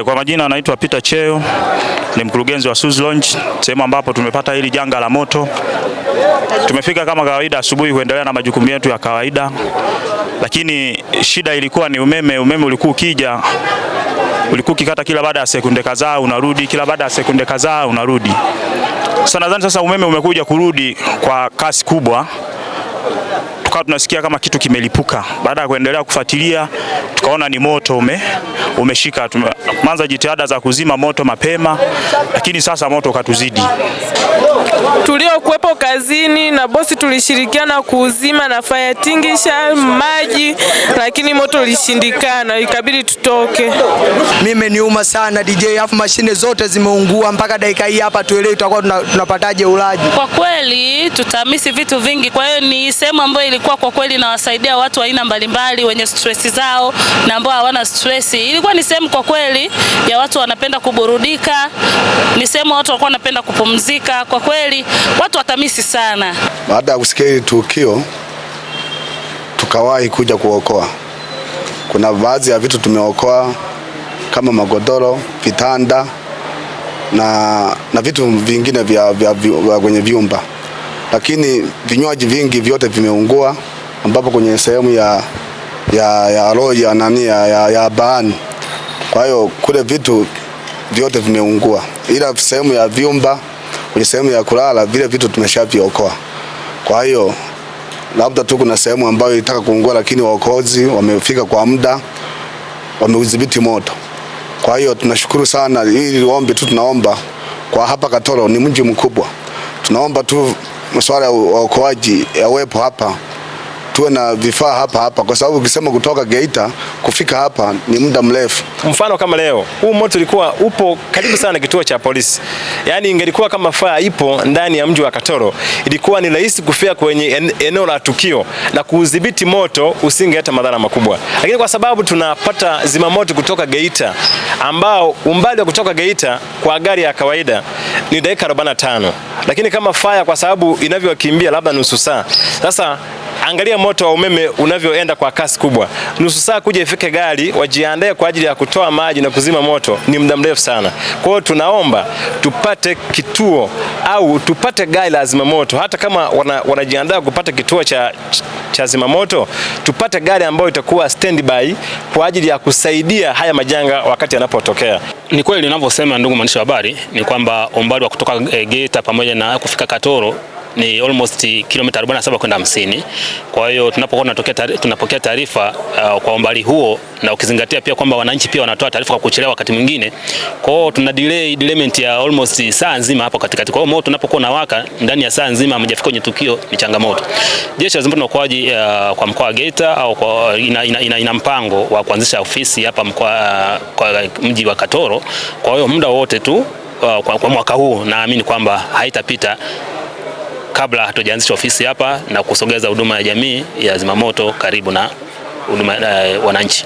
Kwa majina anaitwa Peter Cheo, ni mkurugenzi wa Suzi Lounge, sehemu ambapo tumepata hili janga la moto. Tumefika kama kawaida asubuhi kuendelea na majukumu yetu ya kawaida, lakini shida ilikuwa ni umeme. Umeme ulikuwa ukija, ulikuwa ukikata kila baada ya sekunde kadhaa unarudi, kila baada ya sekunde kadhaa unarudi. Sasa nadhani sasa umeme umekuja kurudi kwa kasi kubwa. Tukawa tunasikia kama kitu kimelipuka. Baada ya kuendelea kufuatilia, tukaona ni moto umeshika. Tumeanza jitihada za kuzima moto mapema, lakini sasa moto ukatuzidi. Tuliokuwepo kazini na bosi tulishirikiana kuuzima na fire extinguisher maji, lakini moto ulishindikana, ikabidi tutoke. Mimi niuma sana DJ, afu mashine zote zimeungua mpaka dakika hii hapa tuelewe tutakuwa tunapataje ulaji. Kwa kweli tutamisi vitu vingi, kwa hiyo ni sehemu ambayo ilikuwa kwa kweli inawasaidia watu wa aina mbalimbali wenye stress zao na ambao hawana stress. Ilikuwa ni sehemu kwa kweli ya watu wanapenda kuburudika, ni sehemu watu walikuwa wanapenda kupumzika. Kwa kweli watu watamisi sana. Baada ya kusikia tukio tukawahi kuja kuokoa. Kuna baadhi ya vitu tumeokoa kama magodoro, vitanda na vitu vingine vya kwenye vyumba, lakini vinywaji vingi vyote vimeungua, ambapo kwenye sehemu ya roho ya nani ya baani. Kwa hiyo kule vitu vyote vimeungua, ila sehemu ya vyumba, kwenye sehemu ya kulala vile vitu tumeshaviokoa. Kwa hiyo labda tu kuna sehemu ambayo ilitaka kuungua, lakini waokozi wamefika kwa muda, wameudhibiti moto. Kwa hiyo tunashukuru sana. Hili ombi tu tunaomba kwa hapa Katoro, ni mji mkubwa, tunaomba tu masuala ya uokoaji yawepo hapa, tuwe na vifaa hapa, kwa sababu ukisema kutoka Geita kufika hapa ni muda mrefu. Mfano kama leo huu moto ulikuwa upo karibu sana na kituo cha polisi, yaani ingelikuwa kama fire ipo ndani ya mji wa Katoro, ilikuwa ni rahisi kufika kwenye eneo la tukio na kudhibiti moto usingeleta madhara makubwa. Lakini kwa sababu tunapata zimamoto kutoka Geita, ambao umbali wa kutoka Geita kwa gari ya kawaida ni dakika 45, lakini kama fire kwa sababu inavyokimbia labda nusu saa. Sasa angalia moto wa umeme unavyoenda kwa kasi kubwa, nusu saa kuja ifike gari wajiandae kwa ajili ya kutoa maji na kuzima moto ni muda mrefu sana. Kwa hiyo tunaomba tupate kituo au tupate gari la zimamoto, hata kama wanajiandaa kupata kituo cha zimamoto, tupate gari ambayo itakuwa standby kwa ajili ya kusaidia haya majanga wakati yanapotokea. Ni kweli ninavyosema ndugu mwandishi wa habari, ni kwamba umbali wa kutoka Geita pamoja na kufika Katoro ni almost kilomita 47 kwenda 50. Kwa hiyo tunapokuwa tunapokea taarifa kwa umbali huo, na ukizingatia pia kwamba wananchi pia wanatoa taarifa kwa kuchelewa wakati mwingine, kwa hiyo tuna delayment ya almost saa nzima hapo katikati. Kwa hiyo moto tunapokuwa unawaka ndani ya saa nzima hamjafika kwenye tukio ni changamoto. Jeshi la Zimamoto na Uokoaji kwa mkoa wa Geita au ina mpango wa kuanzisha ofisi hapa kwa mji wa Katoro. Kwa hiyo muda wote tu kwa mwaka huu naamini kwamba haitapita kabla hatujaanzisha ofisi hapa na kusogeza huduma ya jamii ya zimamoto karibu na huduma wananchi.